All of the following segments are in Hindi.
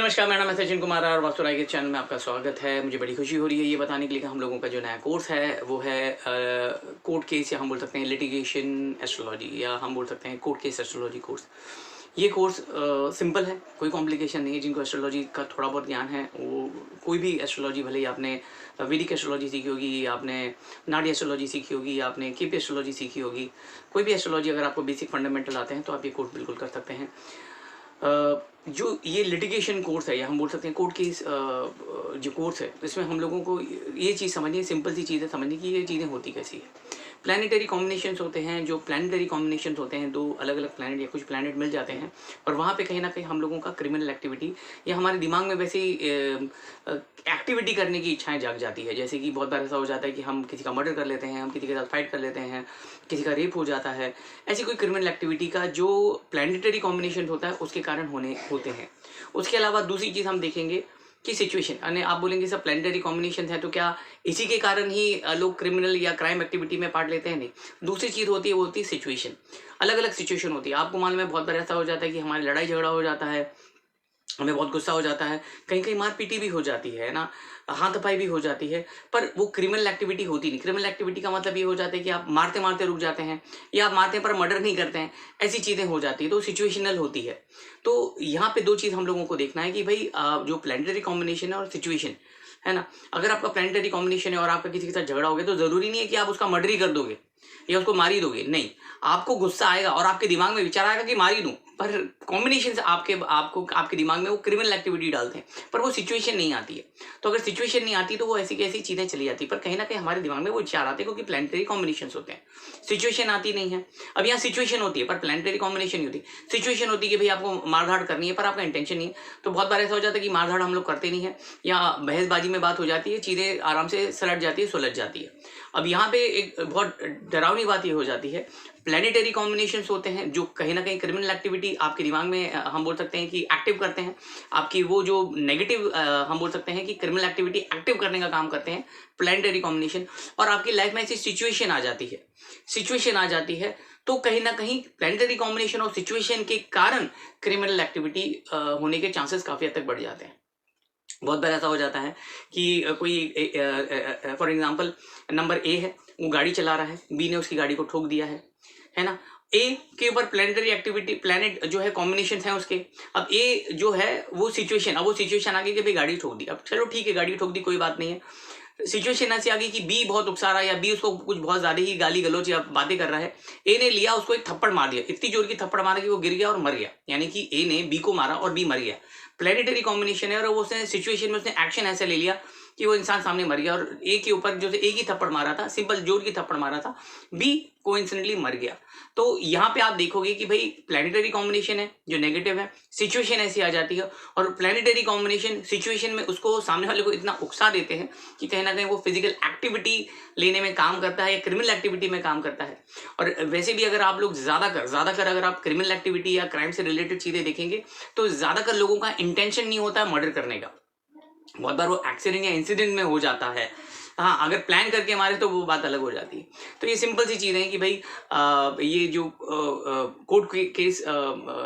नमस्कार, मेरा नाम है सचिन कुमार और वास्तु राय के चैनल में आपका स्वागत है। मुझे बड़ी खुशी हो रही है ये बताने के लिए कि हम लोगों का जो नया कोर्स है वो है कोर्ट केस, या हम बोल सकते हैं लिटिगेशन एस्ट्रोलॉजी, या हम बोल सकते हैं कोर्ट केस एस्ट्रोलॉजी कोर्स। ये कोर्स सिंपल है, कोई कॉम्प्लिकेशन नहीं है। जिनको एस्ट्रोलॉजी का थोड़ा बहुत ज्ञान है वो कोई भी एस्ट्रोलॉजी, भले ही आपने वैदिक एस्ट्रोलॉजी सीखी होगी, या आपने नाड़ी एस्ट्रोलॉजी सीखी होगी, या आपने केपी एस्ट्रोलॉजी सीखी होगी, कोई भी एस्ट्रोलॉजी अगर आपको बेसिक फंडामेंटल आते हैं तो आप ये कोर्स बिल्कुल कर सकते हैं। जो ये लिटिगेशन कोर्स है, या हम बोल सकते हैं कोर्ट केस जो कोर्स है, इसमें हम लोगों को ये चीज़ समझनी है, सिंपल सी चीज़ है समझने की, ये चीज़ें होती कैसी है। प्लानिटरी कॉम्बिनेशंस होते हैं, जो प्लानिटरी कॉम्बिनेशंस होते हैं, दो अलग अलग प्लानट या कुछ प्लानट मिल जाते हैं, और वहाँ पे कहीं ना कहीं हम लोगों का क्रिमिनल एक्टिविटी या हमारे दिमाग में वैसे एक्टिविटी करने की इच्छाएं जाग जाती है। जैसे कि बहुत बार ऐसा हो जाता है कि हम किसी का मर्डर कर लेते हैं, हम किसी के साथ फाइट कर लेते हैं, किसी का रेप हो जाता है। ऐसी कोई क्रिमिनल एक्टिविटी का जो प्लानिटरी कॉम्बिनेशन होता है उसके कारण होते हैं। उसके अलावा दूसरी चीज़ हम देखेंगे कि सिचुएशन, यानी आप बोलेंगे सब प्लानिटरी कॉम्बिनेशन है तो क्या इसी के कारण ही लोग क्रिमिनल या क्राइम एक्टिविटी में पार्ट लेते हैं? नहीं। दूसरी चीज़ होती है, वो होती है सिचुएशन। अलग अलग सिचुएशन होती है। आपको मालूम है बहुत बार ऐसा हो जाता है कि हमारी लड़ाई झगड़ा हो जाता है, हमें बहुत गुस्सा हो जाता है, कहीं कहीं मारपीटी भी हो जाती है ना, हाथापाई भी हो जाती है, पर वो क्रिमिनल एक्टिविटी होती नहीं। क्रिमिनल एक्टिविटी का मतलब ये हो जाता है कि आप मारते मारते रुक जाते हैं, या आप मारते पर मर्डर नहीं करते हैं, ऐसी चीज़ें हो जाती है, तो सिचुएशनल होती है। तो यहाँ पे दो चीज़ हम लोगों को देखना है कि भाई जो प्लानिटरी कॉम्बिनेशन है और सिचुएशन है ना, अगर आपका प्लानिटरी कॉम्बिनेशन है और आपका किसी के साथ झगड़ा हो गया तो ज़रूरी नहीं है कि आप उसका मर्डर ही कर दोगे या उसको मार ही दोगे। नहीं, आपको गुस्सा आएगा और आपके दिमाग में विचार आएगा कि मार ही दूं, पर कॉम्बिनेशन आपके दिमाग में वो क्रिमिनल एक्टिविटी डालते हैं, पर वो सिचुएशन नहीं आती है। तो अगर सिचुएशन नहीं आती तो वो ऐसी कैसी चीज़ें चली जाती है, पर कहीं ना कहीं हमारे दिमाग में वो विचार आते हैं क्योंकि प्लानिटरी कॉम्बिनेशन होते हैं। सिचुएशन आती नहीं है। अब यहाँ सिचुएशन होती है पर प्लानिटरी कॉम्बिनेशन नहीं होती। सिचुएशन होती है कि भाई आपको मारधाड़ करनी है पर आपका इंटेंशन नहीं है, तो बहुत बार ऐसा हो जाता है कि मारधाड़ हम लोग करते नहीं है, या बहसबाजी में बात हो जाती है, चीज़ें आराम से सलट जाती है, सुलझ जाती है। अब यहाँ पे एक बहुत डरावनी बात ये हो जाती है, प्लानिटरी कॉम्बिनेशंस होते हैं जो कहीं ना कहीं क्रिमिनल एक्टिविटी आपके दिमाग में हम बोल सकते हैं कि एक्टिव करते हैं। आपकी वो जो नेगेटिव हम बोल सकते हैं कि क्रिमिनल एक्टिविटी एक्टिव करने का काम करते हैं प्लानिटरी कॉम्बिनेशन, और आपकी लाइफ में ऐसी सिचुएशन आ जाती है तो कहीं ना कहीं प्लानिटरी कॉम्बिनेशन और सिचुएशन के कारण क्रिमिनल एक्टिविटी होने के चांसेस काफ़ी हद तक बढ़ जाते हैं। बहुत बार ऐसा हो जाता है कि कोई फॉर एग्जांपल नंबर ए है, वो गाड़ी चला रहा है, बी ने उसकी गाड़ी को ठोक दिया है ना। ए के ऊपर प्लानिटरी एक्टिविटी, प्लानिट जो है कॉम्बिनेशन है उसके। अब ए जो है वो सिचुएशन, अब वो सिचुएशन आ गई कि भाई गाड़ी ठोक दी। अब चलो ठीक है, गाड़ी ठोक दी, कोई बात नहीं है। सिचुएशन ऐसी आ गई कि बी बहुत उकसा रहा है, या बी उसको कुछ बहुत ज्यादा ही गाली गलौज या बातें कर रहा है। ए ने लिया, उसको एक थप्पड़ मार दिया, इतनी जोर की थप्पड़ मारा कि वो गिर गया और मर गया। यानी कि ए ने बी को मारा और बी मर गया। प्लेनेटरी कॉम्बिनेशन है, और वो उसने सिचुएशन में उसने एक्शन ऐसे ले लिया कि वो इंसान सामने मर गया, और ए के ऊपर जो ए की थप्पड़ मारा था, सिंपल जोर की थप्पड़ मारा था, बी कोइंसिडेंटली मर गया। तो यहाँ पे आप देखोगे कि भाई प्लानिटरी कॉम्बिनेशन है जो नेगेटिव है, सिचुएशन ऐसी आ जाती है, और प्लानिटरी कॉम्बिनेशन सिचुएशन में उसको सामने वाले को इतना उकसा देते हैं कि कहीं ना कहीं वो फिजिकल एक्टिविटी लेने में काम करता है या क्रिमिनल एक्टिविटी में काम करता है। और वैसे भी अगर आप लोग ज़्यादातर अगर आप क्रिमिनल एक्टिविटी या क्राइम से रिलेटेड चीज़ें देखेंगे तो ज़्यादातर लोगों का इंटेंशन नहीं होता है मर्डर करने का। बहुत बार वो एक्सीडेंट या इंसिडेंट में हो जाता है। हाँ, अगर प्लान करके मारे तो वो बात अलग हो जाती है। तो ये सिंपल सी चीज़ है कि भाई ये जो कोर्ट केस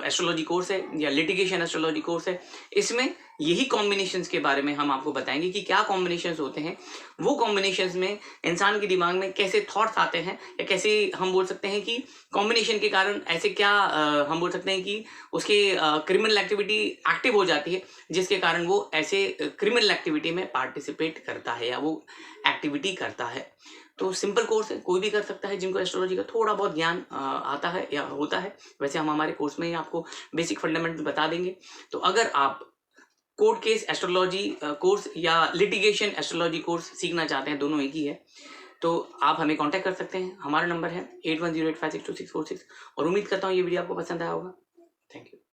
एस्ट्रोलॉजी कोर्स है या लिटिगेशन एस्ट्रोलॉजी कोर्स है, इसमें यही कॉम्बिनेशंस के बारे में हम आपको बताएंगे कि क्या कॉम्बिनेशंस होते हैं, वो कॉम्बिनेशंस में इंसान के दिमाग में कैसे थॉट्स आते हैं, या कैसे हम बोल सकते हैं कि कॉम्बिनेशन के कारण ऐसे क्या हम बोल सकते हैं कि उसके क्रिमिनल एक्टिविटी एक्टिव हो जाती है, जिसके कारण वो ऐसे क्रिमिनल एक्टिविटी में पार्टिसिपेट करता है या वो एक्टिविटी करता है। तो सिंपल कोर्स है, कोई भी कर सकता है जिनको एस्ट्रोलॉजी का थोड़ा बहुत ज्ञान आता है या होता है। वैसे हम हमारे कोर्स में ही आपको बेसिक फंडामेंटल बता देंगे। तो अगर आप कोर्ट केस एस्ट्रोलॉजी कोर्स या लिटिगेशन एस्ट्रोलॉजी कोर्स सीखना चाहते हैं, दोनों एक ही है, तो आप हमें कांटेक्ट कर सकते हैं। हमारा नंबर है 8108562646, और उम्मीद करता हूँ ये वीडियो आपको पसंद आया होगा। Thank you.